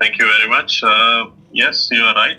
Thank you very much. Yes, you are right.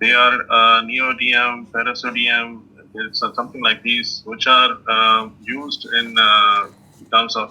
they are neodymium, praseodymium, something like these, which are used in terms of,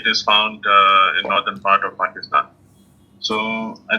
it is found in northern part of Pakistan. So I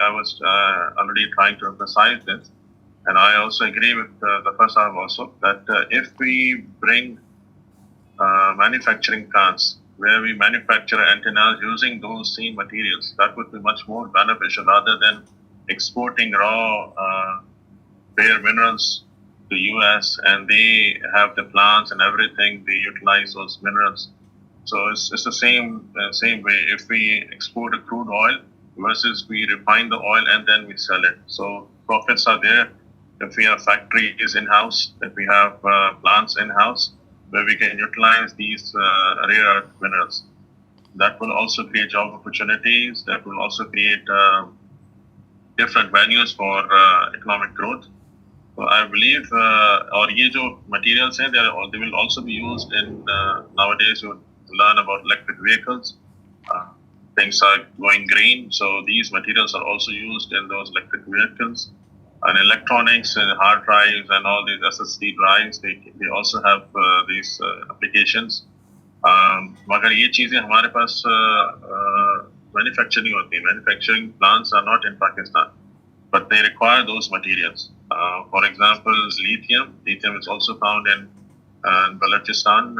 I was already trying to emphasize this, and I also agree with the first half also, that if we bring manufacturing plants where we manufacture antennas using those same materials. That would be much more beneficial rather than exporting raw bare minerals to US, and they have the plants and everything. They utilize those minerals. So it's the same way. If we export a crude oil versus we refine the oil and then we sell it. So profits are there. If we have factories in-house, if we have plants in-house, where we can utilize these rare earth minerals. That will also create job opportunities. That will also create different venues for economic growth. So I believe, or ye jo materials hain, they will also be used in nowadays. You learn about electric vehicles. Things are going green, so these materials are also used in those electric vehicles. And electronics and hard drives and all these SSD drives, they also have these applications. Magar ye cheezein hamare paas manufacturing hoti hai. Manufacturing plants are not in Pakistan, but they require those materials. For example, lithium. Lithium is also found in Balochistan,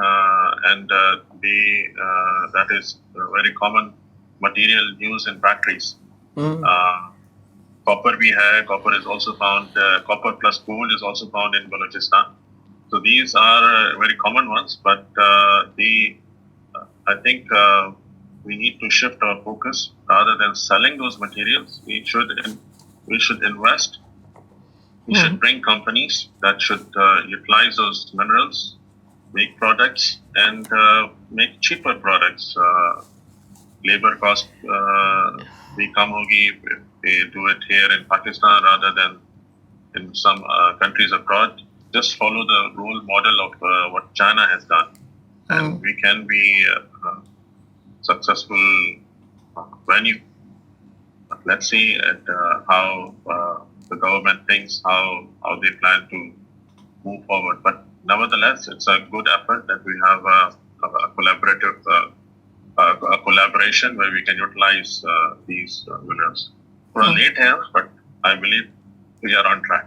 and that is a very common material used in batteries. Copper bhi hai. Copper is also found. Copper plus gold is also found in Balochistan. So these are very common ones, but I think we need to shift our focus. Rather than selling those materials, we should invest. We should bring companies that should utilize those minerals, make products, and make cheaper products. Labor cost bhi kam hogi if they do it here in Pakistan rather than in some countries abroad. Just follow the role model of what China has done, and we can be successful venue. Let's see how the government thinks, how they plan to move forward. But nevertheless, it's a good effort that we have a collaboration where we can utilize these minerals. We're late here, but I believe we are on track.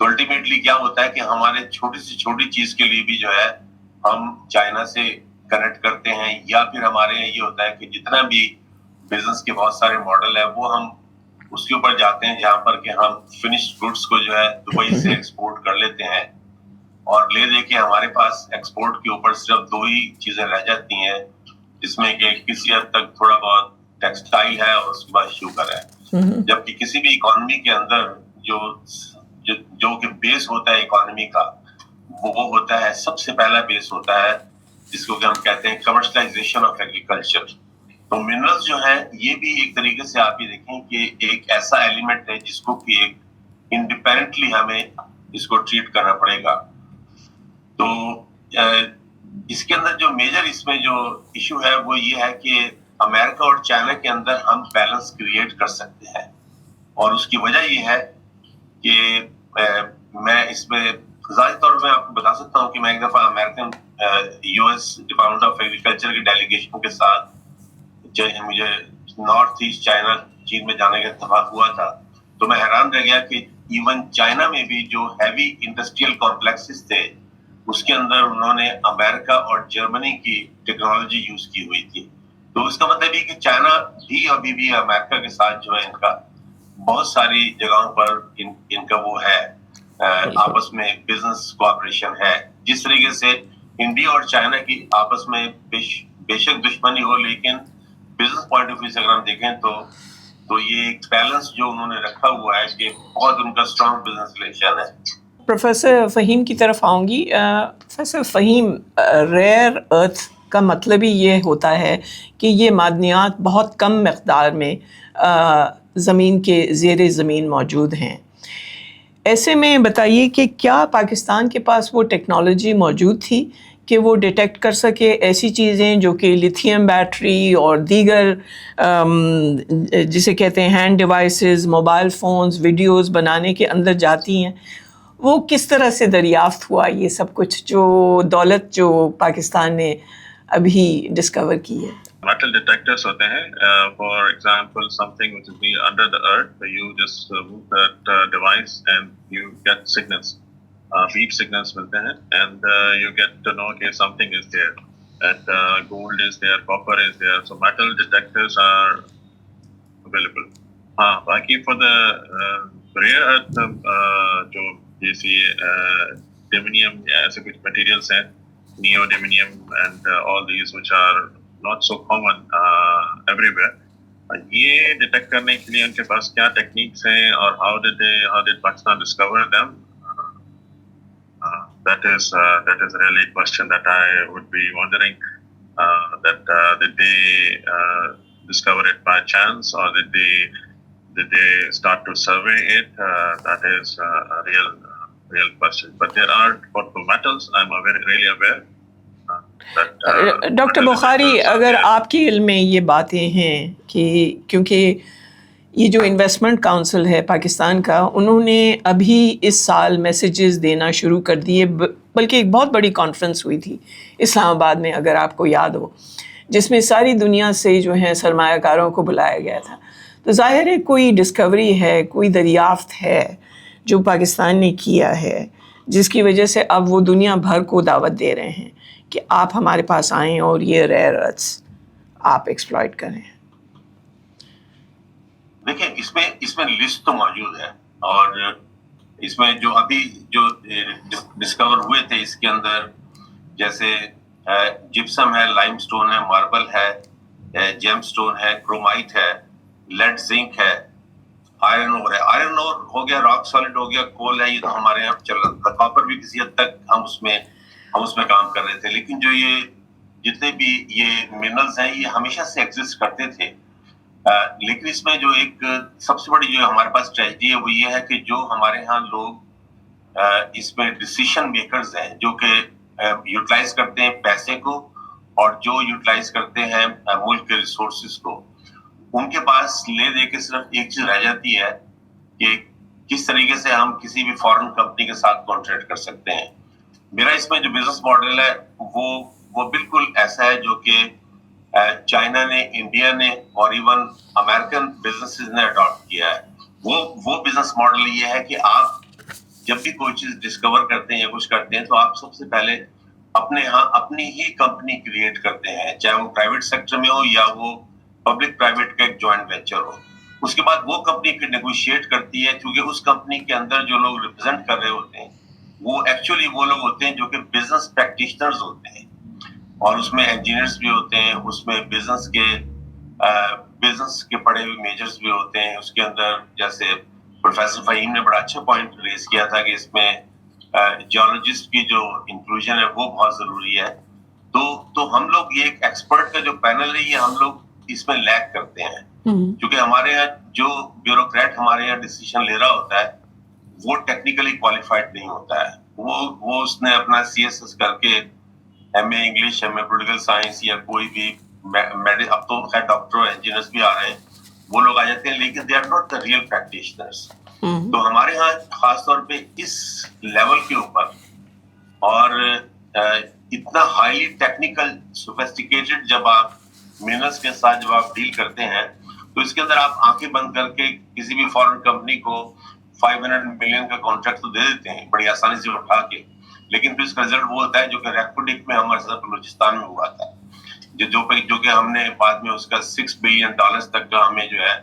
تو ultimately کیا ہوتا ہے کہ ہمارے چھوٹی سے چھوٹی چیز کے لیے بھی جو ہے ہم چائنا سے کنیکٹ کرتے ہیں، یا پھر ہمارے یہاں یہ ہوتا ہے کہ جتنا بھی بزنس کے بہت سارے ماڈل ہیں وہ ہم اس کے اوپر جاتے ہیں جہاں پر کہ ہم فنشڈ گڈس کو جو ہے دبئی سے ایکسپورٹ کر لیتے ہیں، اور لے دے کے ہمارے پاس ایکسپورٹ کے اوپر صرف 2 ہی چیزیں رہ جاتی ہیں، جس میں کہ کسی حد تک تھوڑا بہت ٹیکسٹائل ہے اور اس کے بعد شوگر ہے. جبکہ کسی بھی اکانومی کے اندر جو کہ بیس ہوتا ہے اکانومی کا، وہ ہوتا ہے، سب سے پہلا بیس ہوتا ہے جس کو کہ ہم کہتے ہیں کمرشلائزیشن آف ایگریکلچر. تو منرلز جو ہے یہ بھی ایک طریقے سے آپ یہ دیکھیں کہ ایک ایسا ایلیمنٹ ہے جس کو کہ ایک انڈیپینڈنٹلی ہمیں اس کو ٹریٹ کرنا پڑے گا. تو اس کے اندر جو میجر اس میں جو ایشو ہے وہ یہ ہے کہ امریکہ اور چائنا کے اندر ہم بیلنس کریٹ کر سکتے ہیں، اور اس کی وجہ یہ ہے کہ میں اس میں ظاہری طور پہ آپ کو بتا سکتا ہوں کہ میں ایک دفعہ American U S department of agriculture کی ڈیلیگیشن کے ساتھ مجھے نارتھ ایسٹ چائنا چین میں جانے کا اتفاق ہوا تھا، تو میں حیران رہ گیا کہ ایون چائنا میں بھی جو ہیوی انڈسٹریل کمپلیکسز تھے اس کے اندر انہوں نے امریکہ اور جرمنی کی ٹیکنالوجی یوز کی ہوئی تھی. تو اس کا مطلب یہ کہ چائنا بھی ابھی بھی امریکہ کے ساتھ جو ہے ان کا بہت ساری جگہوں پر ان کا وہ ہے آپس میں بزنس کوآپریشن ہے. جس طریقے سے انڈیا اور چائنا کی آپس میں بے شک دشمنی ہو، لیکن بزنس پوائنٹ آف ویو سے اگر ہم دیکھیں تو یہ ایک بیلنس جو انہوں نے رکھا ہوا ہے کہ بہت ان کا اسٹرانگ بزنس ریلیشن ہے. پروفیسر فہیم کی طرف آؤں گی. پروفیسر فہیم، ریئر ارتھ کا مطلب ہی یہ ہوتا ہے کہ یہ معدنیات بہت کم مقدار میں زمین کے زیر زمین موجود ہیں. ایسے میں بتائیے کہ کیا پاکستان کے پاس وہ ٹیکنالوجی موجود تھی کہ وہ ڈیٹیکٹ کر سکے ایسی چیزیں جو کہ لیتھیم بیٹری اور دیگر جسے کہتے ہیں hand devices, mobile phones, videos بنانے کے اندر جاتی ہیں؟ وہ کس طرح سے دریافت ہوا یہ سب کچھ جو دولت جو پاکستان نے ابھی ڈسکور کی ہے؟ metal detectors ہوتے ہیں. For example, something which is under the earth, you just move that device and you get signals, beep signals ملتے ہیں, and you get to know کہ something is there, and gold is there, copper is there, so metal detectors are available. ہاں باقی for the rare earth جو جیسے ڈیمینیم یا ایسے کچھ materials ہیں, neodymium and all these which are not so common everywhere, یہ ڈیٹیکٹ کرنے کے لیے ان کے پاس کیا ٹیکنیکس ہیں اور how did Pakistan discover them? That is really a question that I would be wondering, that did they discover it by chance or did they start to survey it? That is a real question. But there are for metals, I'm really aware. Doctor Bukhari, اگر آپ کے علم میں یہ باتیں ہیں کہ کیونکہ یہ جو انویسٹمنٹ کاؤنسل ہے پاکستان کا، انہوں نے ابھی اس سال میسیجز دینا شروع کر دیے، بلکہ ایک بہت بڑی کانفرنس ہوئی تھی اسلام آباد میں اگر آپ کو یاد ہو، جس میں ساری دنیا سے جو ہیں سرمایہ کاروں کو بلایا گیا تھا. تو ظاہر ہے کوئی ڈسکوری ہے، کوئی دریافت ہے جو پاکستان نے کیا ہے، جس کی وجہ سے اب وہ دنیا بھر کو دعوت دے رہے ہیں کہ آپ ہمارے پاس آئیں اور یہ ریئر ارتھس آپ ایکسپلائٹ کریں. دیکھیں اس میں لسٹ تو موجود ہے، اور اس میں جو ابھی جو ڈسکور ہوئے تھے اس کے اندر جیسے جپسم ہے، لائم سٹون ہے، ماربل ہے، جیم سٹون ہے، کرومائٹ ہے، لیڈ زنک ہے، آئرن اور ہے. آئرن اور ہو گیا، راک سالڈ ہو گیا، کول ہے، یہ تو ہمارے یہاں چل رہا تھا. کاپر بھی کسی حد تک ہم اس میں کام کر رہے تھے. لیکن جو یہ جتنے بھی یہ منرلز ہیں یہ ہمیشہ سے ایگزسٹ کرتے تھے. لیکن اس میں جو ایک سب سے بڑی جو ہمارے پاس ٹریجڈی ہے وہ یہ ہے کہ جو ہمارے ہاں لوگ اس میں ڈیسیشن میکرز ہیں، جو کہ یوٹیلائز کرتے ہیں پیسے کو اور جو یوٹیلائز کرتے ہیں ملک کے ریسورسز کو، ان کے پاس لے دے کے صرف ایک چیز رہ جاتی ہے کہ کس طریقے سے ہم کسی بھی فارن کمپنی کے ساتھ کانٹریکٹ کر سکتے ہیں. میرا اس میں جو بزنس ماڈل ہے وہ بالکل ایسا ہے جو کہ چائنا نے، انڈیا نے اور ایون امریکن بزنسز نے اڈاپٹ کیا ہے. وہ بزنس ماڈل یہ ہے کہ آپ جب بھی کوئی چیز ڈسکور کرتے ہیں یا کچھ کرتے ہیں تو آپ سب سے پہلے اپنے ہاں اپنی ہی کمپنی کریٹ کرتے ہیں, چاہے وہ پرائیویٹ سیکٹر میں ہو یا وہ پبلک پرائیویٹ کا ایک جوائنٹ وینچر ہو. اس کے بعد وہ کمپنی پھر نیگوشیٹ کرتی ہے, کیونکہ اس کمپنی کے اندر جو لوگ ریپرزینٹ کر رہے ہوتے ہیں وہ ایکچولی وہ لوگ ہوتے ہیں جو کہ بزنس پریکٹیشنرز ہوتے ہیں, اور اس میں انجینئرز بھی ہوتے ہیں, اس میں بزنس کے پڑھے ہوئے میجرز بھی ہوتے ہیں. اس کے اندر جیسے پروفیسر فہیم نے بڑا اچھا پوائنٹ ریز کیا تھا کہ اس میں جیولوجسٹ کی جو انکلوژن ہے وہ بہت ضروری ہے. تو ہم لوگ یہ ایک ایکسپرٹ کا جو پینل ہے یہ ہم لوگ اس میں لیک کرتے ہیں, کیونکہ ہمارے یہاں جو بیوروکریٹ ہمارے یہاں ڈیسیژن لے رہا ہوتا ہے وہ ٹیکنیکلی کوالیفائڈ نہیں ہوتا ہے. وہ اس نے اپنا CSS کر کے M A English, M A political science یا کوئی بھی اب تو خیر ڈاکٹر انجینئرس بھی آ رہے ہیں, وہ لوگ آ جاتے ہیں, لیکن they are not the real practitioners. تو ہمارے یہاں خاص طور پہ اس لیول کے اوپر اور اتنا ہائیلی ٹیکنیکل سوفیسٹیکیٹڈ جب آپ منرلس کے ساتھ جب آپ ڈیل کرتے ہیں تو اس کے اندر آپ آنکھیں بند کر کے کسی بھی فارن کمپنی کو 500 ملین کا کانٹریکٹ تو دے دیتے ہیں بڑی آسانی سے اٹھا کے, لیکن پھر اس کا رزلٹ وہ ہوتا ہے جو کہ ریکوڈک میں ہمارے ساتھ بلوچستان میں ہوا تھا, جو کہ ہم نے بعد میں اس کا $6 بلین تک کا ہمیں جو ہے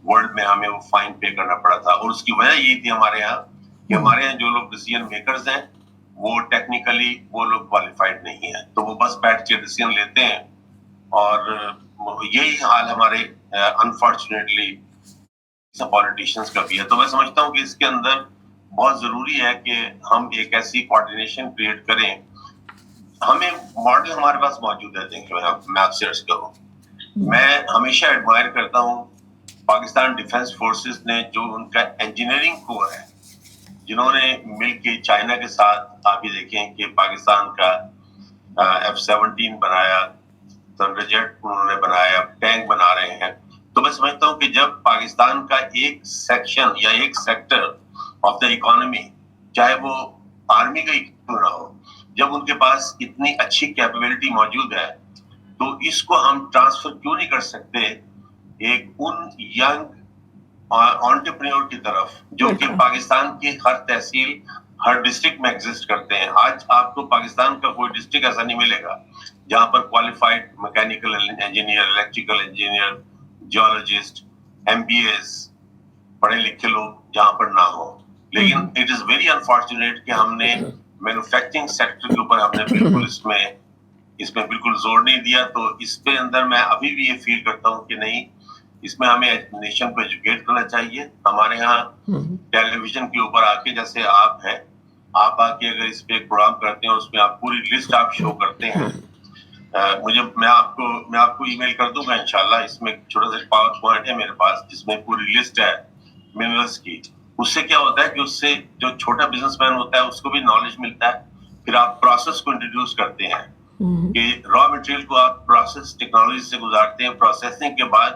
ورلڈ میں ہمیں وہ فائن پے کرنا پڑا تھا. اور اس کی وجہ یہی تھی ہمارے یہاں کہ ہمارے یہاں جو لوگ ڈیسیژن میکرز ہیں وہ ٹیکنیکلی وہ لوگ کوالیفائڈ نہیں ہیں, تو وہ بس بیٹھ کے ڈیسیژن لیتے ہیں. اور یہی حال ہمارے انفارچونیٹلی پالیٹیشینس کا بھی ہے. تو میں سمجھتا ہوں کہ اس کے اندر بہت ضروری ہے کہ ہم ایک ایسی کوآرڈینیشن کریٹ کریں. ہمیں ماڈل ہمارے پاس موجود ہے. دیکھیں میں آپ سے عرض کروں, میں ہمیشہ ایڈمائر کرتا ہوں پاکستان ڈیفینس فورسز نے جو ان کا انجینئرنگ کور ہے, جنہوں نے مل کے چائنا کے ساتھ آپ یہ دیکھیں کہ پاکستان کا F-17 بنایا, تھنڈر جیٹ انہوں نے بنایا, ٹینک بنا رہے ہیں. تو میں سمجھتا ہوں کہ جب پاکستان کا ایک سیکشن یا ایک سیکٹر آف دا اکانومی, چاہے وہ آرمی کا ہی کیوں نہ ہو, جب ان کے پاس اتنی اچھی کیپیبلٹی موجود ہے تو اس کو ہم ٹرانسفر کیوں نہیں کر سکتے ایک ان ینگ انٹرپرینور کی طرف جو کہ پاکستان کی ہر تحصیل ہر ڈسٹرکٹ میں ایگزسٹ کرتے ہیں. آج آپ کو پاکستان کا کوئی ڈسٹرکٹ ایسا نہیں ملے گا جہاں پر qualified mechanical engineer, electrical engineer, geologist, MBAs پڑھے لکھے لوگ جہاں پر نہ ہو. لیکن اٹ از ویری انفارچونیٹ کہ ہم نے مینوفیکچرنگ سیکٹر کے اوپر ہم نے بالکل اس میں بالکل زور نہیں دیا. تو اس پہ اندر میں ابھی بھی یہ فیل کرتا ہوں کہ نہیں, اس میں ہمیں نیشن کو ایجوکیٹ کرنا چاہیے. ہمارے ہاں ٹیلی ویژن کے اوپر آ کے جیسے آپ ہیں, آپ آ کے اگر اس پہ ایک پروگرام کرتے ہیں, اس میں آپ پوری لسٹ آپ شو کرتے ہیں, میں آپ کو ای میل کر دوں گا انشاءاللہ. اس میں چھوٹا سا پاور پوائنٹ ہے میرے پاس جس میں پوری لسٹ ہے منرلس کی. اس سے کیا ہوتا ہے کہ اس سے جو چھوٹا بزنس مین ہوتا ہے اس کو بھی نالج ملتا ہے. پھر آپ پروسیس کو انٹروڈیوس کرتے ہیں کہ را مٹیریل کو آپ پروسیس ٹیکنالوجی سے گزارتے ہیں, پروسیسنگ کے بعد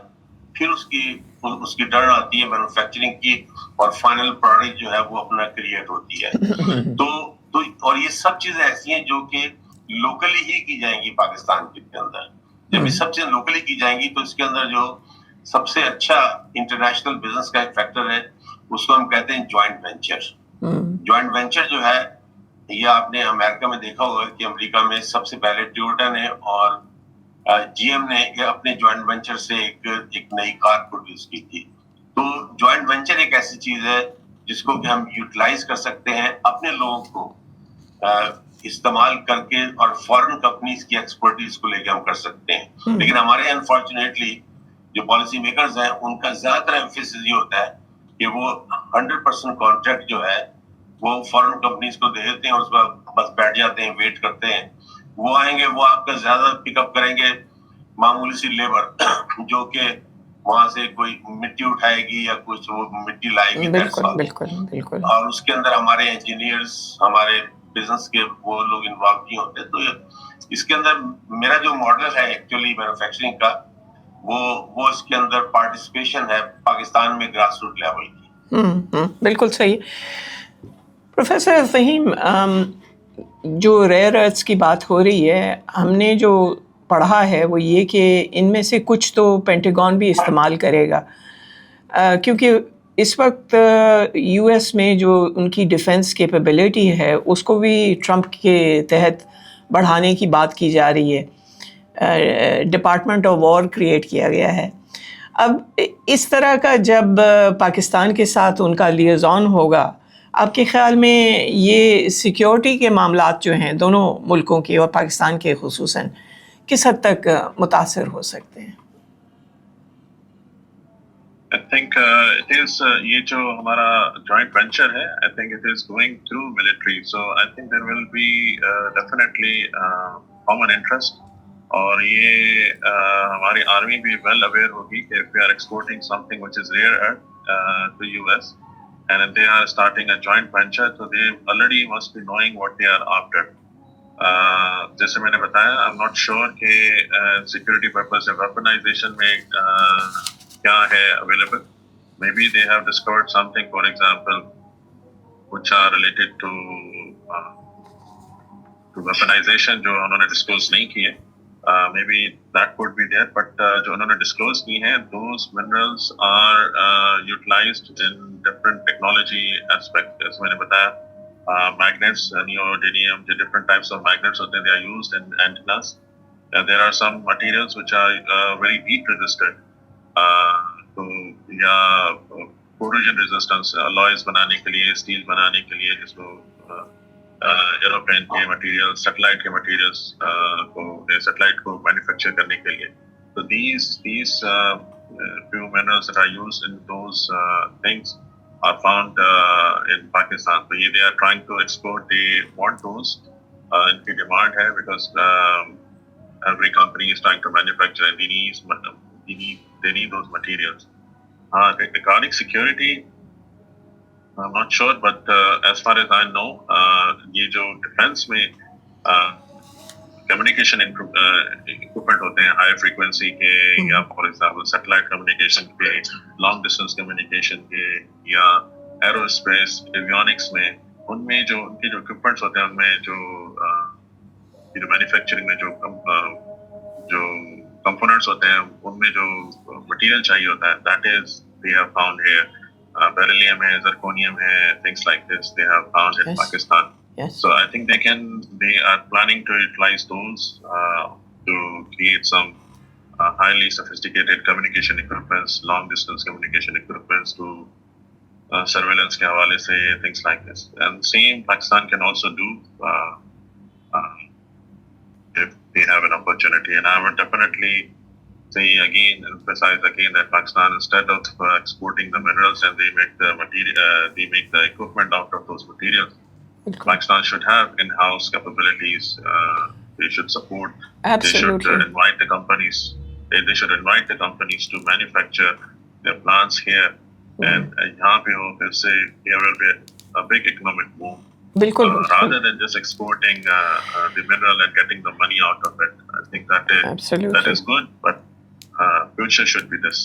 پھر اس کی ٹرن آتی ہے مینوفیکچرنگ کی, اور فائنل پروڈکٹ جو ہے وہ اپنا کریٹ ہوتی ہے. تو اور یہ سب چیزیں ایسی ہیں جو کہ لوکلی ہی کی جائیں گی پاکستان کے اندر. جب یہ سب چیزیں لوکلی کی جائیں گی تو اس کے اندر جو سب سے اچھا انٹرنیشنل بزنس کا ایک فیکٹر ہے اس کو ہم کہتے ہیں جوائنٹ وینچر. جوائنٹ وینچر جو ہے یہ آپ نے امریکہ میں دیکھا ہوگا کہ امریکہ میں سب سے پہلے ٹویوٹا نے اور GM نے اپنے جوائنٹ وینچر سے ایک نئی کار پروڈیوس کی تھی. تو جوائنٹ وینچر ایک ایسی چیز ہے جس کو کہ ہم یوٹیلائز کر سکتے ہیں, اپنے لوگوں کو استعمال کر کے, اور فورن کمپنیز کی ایکسپرٹیز کو لے کے ہم کر سکتے ہیں. لیکن ہمارے انفارچونیٹلی جو پالیسی میکرز ہیں ان کا زیادہ تر ایمفیسس یہ ہوتا ہے کہ وہ 100% کانٹریکٹ جو ہے وہ فورن کمپنیز کو دے دیتے ہیں, اور اس پر بس بیٹھ جاتے ہیں, ویٹ کرتے ہیں. وہ آئیں گے, وہ آپ کا زیادہ پک اپ کریں گے معمولی سی لیبر جو کہ وہاں سے کوئی مٹی اٹھائے گی یا کچھ وہ مٹی لائے گی. بالکل. اور اس کے اندر ہمارے انجینئرز, ہمارے بزنس کے وہ لوگ انوالو نہیں ہوتے. تو اس کے اندر میرا جو ماڈل ہے ایکچولی مینوفیکچرنگ کا وہ اس کے اندر پارٹیسپیشن ہے پاکستان میں گراس روٹ لیول کی. بالکل صحیح. پروفیسر فہیم, جو ریئر ارتھس کی بات ہو رہی ہے, ہم نے جو پڑھا ہے وہ یہ کہ ان میں سے کچھ تو پینٹاگون بھی استعمال کرے گا, کیونکہ اس وقت یو ایس میں جو ان کی ڈیفنس کیپیبلٹی ہے اس کو بھی ٹرمپ کے تحت بڑھانے کی بات کی جا رہی ہے، ڈپارٹمنٹ آف وار کریٹ کیا گیا ہے. اب اس طرح کا جب پاکستان کے ساتھ ان کا لیزون ہوگا، آپ کے خیال میں یہ سیکیورٹی کے معاملات جو ہیں دونوں ملکوں کے اور پاکستان کے خصوصاً کس حد تک متاثر ہو سکتے ہیں؟ I think it is یہ جو ہمارا joint venture ہے, I think it is going through military, so I think there will be definitely common interest. اور یہ ہماری آرمی بھی well aware ہوگی کہ if we are exporting something which is rare earth to US and they are starting a joint venture, so they already must be knowing what they are after. جیسے میں نے بتایا, I'm not sure کہ security purpose سے weaponization میں کیا ہے available. Maybe they have discovered something, for example, which are related to weaponization جو انہوں نے disclose نہیں کیے. Maybe that could be there, but جو انہوں نے disclose کی ہیں, those minerals are utilized in different technology aspects. جیسے میں نے بتایا, magnets, neodymium, the different types of magnets ہوتے ہیں, they are used in antennas. There are some materials which are very heat resistant. تو یا corrosion resistance, alloys بنانے کے لیے, اسٹیل بنانے کے لیے, جس کو ایروپلین کے مٹیریل, سیٹلائٹ کے مٹیریلس کو, سیٹلائٹ کو مینوفیکچر کرنے کے لیے. تو these few minerals that are used in those things are found in Pakistan. So they are trying to export. They want those. ان کی ڈیمانڈ ہے because every company is trying to manufacture and they need those materials. Regarding security, I'm not sure, but as far as I know, یہ جو defence میں communication equipment ہوتے ہیں high frequency کے, یا for example satellite communication کے, long distance communication کے, یا ایرو اسپیس ایویونکس میں, ان میں جو ان کے جو اکوپمنٹس ہوتے ہیں, ان میں جو مینوفیکچرنگ میں جو کمپوننٹس ہوتے ہیں, ان میں جو مٹیریل چاہیے ہوتا ہے, that is they have found here. Beryllium hai, zirconium hai, things like this they have found in Pakistan. Yes. So I think they are planning to utilize those to create some highly sophisticated communication equipments, long distance communication equipments to surveillance ke hawale se, things like this. And same Pakistan can also do if they have an opportunity. And I would definitely emphasize again that Pakistan, instead of exporting the minerals and they make the material, they make the equipment out of those materials, Pakistan should have in-house capabilities. They should support. Absolutely. They should invite the companies. They should invite the companies to manufacture their plants here. And yahan pe ho, there will be a big economic boom. بالکل. Rather than just exporting the mineral and getting the money out of it, I think that is good, but future should be this.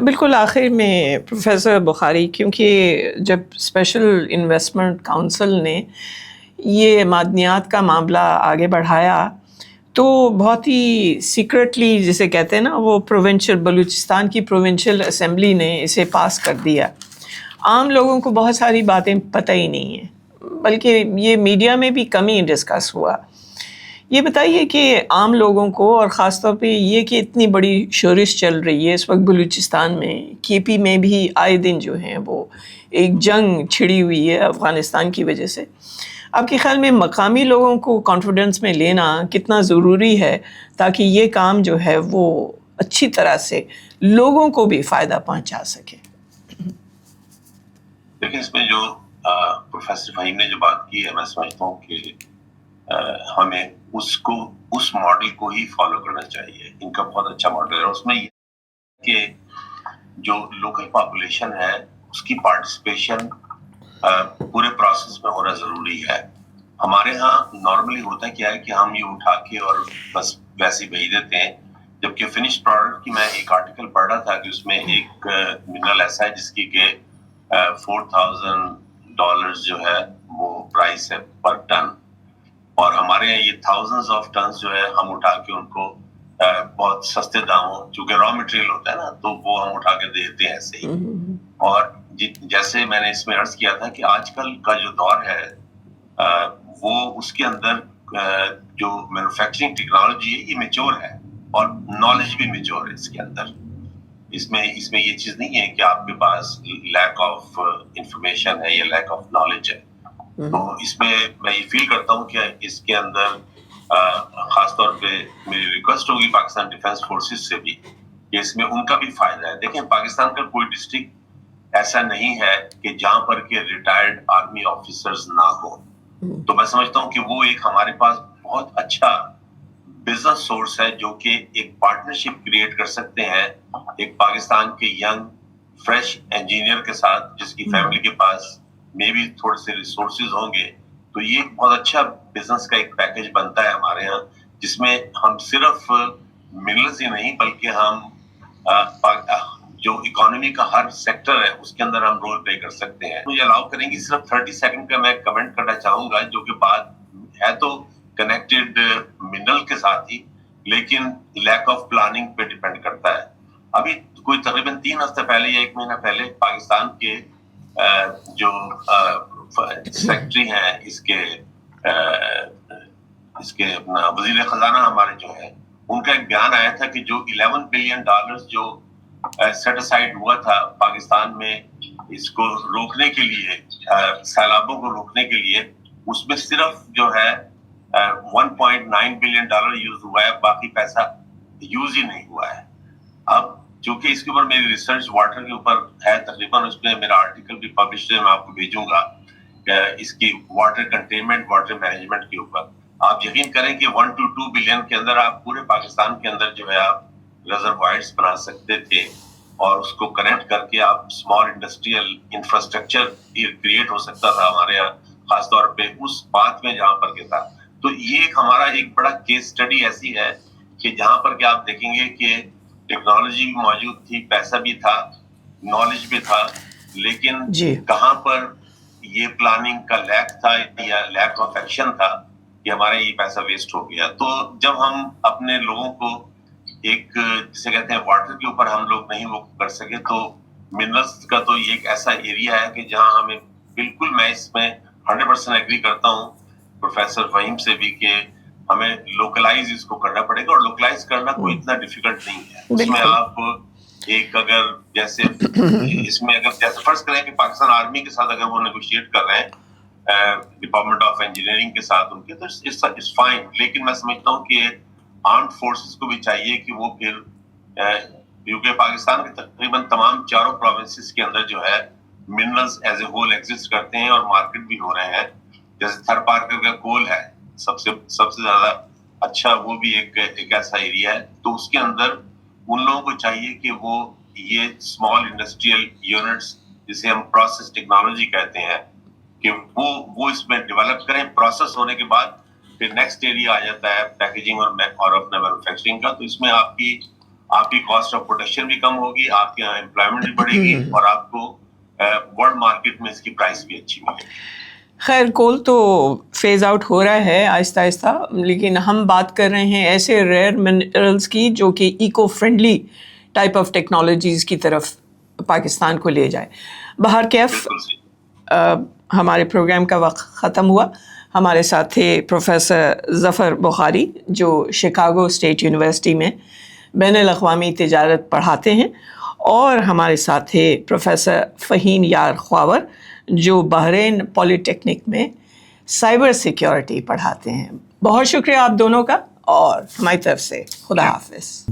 بالکل. آخر میں professor بخاری, کیونکہ جب special investment council نے یہ معدنیات کا معاملہ آگے بڑھایا تو بہت ہی سیکرٹلی, جسے کہتے ہیں نا, وہ بلوچستان کی پروونشل اسمبلی نے اسے پاس کر دیا. عام لوگوں کو بہت ساری باتیں پتہ ہی نہیں ہیں, بلکہ یہ میڈیا میں بھی کم ہی ڈسکس ہوا. یہ بتائیے کہ عام لوگوں کو, اور خاص طور پہ یہ کہ اتنی بڑی شورش چل رہی ہے اس وقت بلوچستان میں, کے پی میں بھی آئے دن جو ہیں وہ ایک جنگ چھڑی ہوئی ہے افغانستان کی وجہ سے. آپ کے خیال میں مقامی لوگوں کو کانفیڈنس میں لینا کتنا ضروری ہے تاکہ یہ کام جو ہے وہ اچھی طرح سے لوگوں کو بھی فائدہ پہنچا سکے؟ دیکھیں, اس میں جو پروفیسر فہیم نے جو بات کی ہے, میں سمجھتا ہوں کہ ہمیں اس ماڈل کو ہی فالو کرنا چاہیے. ان کا بہت اچھا ماڈل ہے, اور اس میں یہ کہ جو لوکل پاپولیشن ہے اس کی پارٹیسپیشن پورے پروسیس میں ہونا ضروری ہے. ہمارے ہاں نارملی ہوتا کیا ہے کہ ہم یہ اٹھا کے اور بس ویسے بھیج دیتے ہیں, جبکہ فنش پروڈکٹ کی میں ایک آرٹیکل پڑھ رہا تھا کہ اس میں ایک منرل ایسا ہے جس کی کہ $4,000 جو ہے وہ پرائس ہے پر ٹن, اور ہمارے یہاں یہ تھاؤزنڈز آف ٹنز جو ہے ہم اٹھا کے ان کو بہت سستے داموں, چونکہ را مٹیریل ہوتا ہے نا, تو وہ ہم اٹھا کے دیتے ہیں ایسے ہی. اور جیسے میں نے اس میں عرض کیا تھا کہ آج کل کا جو دور ہے وہ اس کے اندر جو مینوفیکچرنگ ٹیکنالوجی ہے یہ میچور ہے اور نالج بھی میچور ہے اس کے اندر. اس میں یہ چیز نہیں ہے کہ آپ کے پاس لیک آف انفارمیشن ہے یا لیک آف نالج ہے. تو اس میں یہ فیل کرتا ہوں کہ اس کے اندر خاص طور پہ میری ریکویسٹ ہوگی پاکستان ڈیفینس فورسز سے بھی کہ اس میں ان کا بھی فائدہ ہے. دیکھیں پاکستان کا کوئی ڈسٹرکٹ ایسا نہیں ہے کہ جہاں پر کہ ریٹائرڈ آرمی آفیسرز نہ ہوں. تو میں سمجھتا ہوں کہ وہ ایک ہمارے پاس بہت اچھا بزنس سورس ہے جو کہ ایک پارٹنرشپ کریٹ کر سکتے ہیں ایک پاکستان کے ینگ فریش انجینئر کے ساتھ جس کی فیملی کے پاس میں بھی تھوڑے سے ریسورسز ہوں گے. تو یہ ایک بہت اچھا بزنس کا ایک پیکج بنتا ہے ہمارے ہاں جس میں ہم صرف منرلز ہی نہیں بلکہ ہم جو اکانومی کا ہر سیکٹر ہے اس کے اندر ہم رول پلے کر سکتے ہیں. مجھے الاؤ کریں گے صرف 30 سیکنڈ کا میں کمنٹ کرنا چاہوں گا جو کہ بات ہے تو کنیکٹڈ منرل کے ساتھ ہی لیکن لیک آف پلاننگ پہ ڈیپینڈ کرتا ہے. ابھی کوئی تقریباً 3 ہفتے پہلے یا 1 مہینہ پہلے پاکستان کے جو سیکٹری ہیں اس کے اپنا وزیر خزانہ ہمارے جو ہے ان کا ایک بیان آیا تھا کہ جو $11 بلین جو سیٹ اسائڈ ہوا تھا پاکستان میں اس کو روکنے کے لیے سیلابوں کو روکنے کے لیے اس میں صرف جو ہے $1.9 بلین یوز ہوا ہے. باقی پیسہ یوز ہی نہیں ہوا ہے. اب چونکہ اس کے اوپر میری ریسرچ واٹر کے اوپر ہے تقریباً اس میں میرا آرٹیکل بھی پبلش ہے میں آپ کو بھیجوں گا اس کی واٹر کنٹینمنٹ واٹر مینجمنٹ کے اوپر. آپ یقین کریں کہ 1 to 2 بلین کے اندر آپ پورے پاکستان کے اندر جو ہے آپ ریزروائرز بنا سکتے تھے اور اس کو کنیکٹ کر کے آپ اسمال انڈسٹریل انفراسٹرکچر کریٹ ہو سکتا تھا ہمارے یہاں خاص طور پہ اس بات میں جہاں پر کے تھا. تو یہ ہمارا ایک بڑا کیس اسٹڈی ایسی ہے کہ جہاں پر کہ آپ دیکھیں گے کہ ٹیکنالوجی بھی موجود تھی پیسہ بھی تھا نالج بھی تھا لیکن کہاں پر یہ پلاننگ کا لیک تھا یا لیک آف ایکشن تھا کہ ہمارا یہ پیسہ ویسٹ ہو گیا. تو جب ہم اپنے لوگوں کو ایک جسے کہتے ہیں واٹر کے اوپر ہم لوگ نہیں وہ کر سکے تو منرلس کا تو یہ ایک ایسا ایریا ہے کہ جہاں ہمیں بالکل میں اس میں 100% ایگری کرتا ہوں پروفیسر فہیم سے بھی کہ ہمیں لوکلائز اس کو کرنا پڑے گا اور لوکلائز کرنا کوئی اتنا ڈیفیکلٹ نہیں ہے. اس میں آپ ایک اگر جیسے اس میں اگر جیسے فرض کریں کہ پاکستان آرمی کے ساتھ اگر وہ نیگوشیٹ کر رہے ہیں ڈپارٹمنٹ آف انجینئرنگ کے ساتھ ان کے تو اٹس فائن. لیکن میں سمجھتا ہوں کہ آرمڈ فورسز کو بھی چاہیے کہ وہ پھر کیونکہ پاکستان کے تقریباً تمام 4 پروونسز کے اندر جو ہے minerals as a whole exist کرتے ہیں اور مارکیٹ بھی ہو رہے ہیں. جیسے تھر پارکر کا کول ہے سب سے زیادہ اچھا وہ بھی ایک ایسا ایریا ہے. تو اس کے اندر ان لوگوں کو چاہیے کہ وہ یہ اسمال انڈسٹریل یونٹس جسے ہم پروسیس ٹیکنالوجی کہتے ہیں کہ وہ اس میں ڈیولپ کریں. پروسیس ہونے کے بعد پھر نیکسٹ ایریا آ جاتا ہے پیکیجنگ اور اپنا مینوفیکچرنگ کا. تو اس میں آپ کی کاسٹ آف پروڈکشن بھی کم ہوگی آپ کے یہاں امپلائمنٹ بھی بڑھے گی اور آپ کو ورلڈ مارکیٹ میں اس کی پرائس بھی اچھی ملے گی. خیر کول تو فیز آؤٹ ہو رہا ہے آہستہ آہستہ لیکن ہم بات کر رہے ہیں ایسے ریئر منرلز کی جو کہ eco friendly type of technologies کی طرف پاکستان کو لے جائے. بہر کیف ہمارے پروگرام کا وقت ختم ہوا. ہمارے ساتھ تھے پروفیسر ظفر بخاری جو شکاگو اسٹیٹ یونیورسٹی میں بین الاقوامی تجارت پڑھاتے ہیں اور ہمارے ساتھ تھے پروفیسر فہیم یار خواور جو بحرین پولی ٹیکنک میں سائبر سیکیورٹی پڑھاتے ہیں. بہت شکریہ آپ دونوں کا اور ہماری طرف سے خدا حافظ.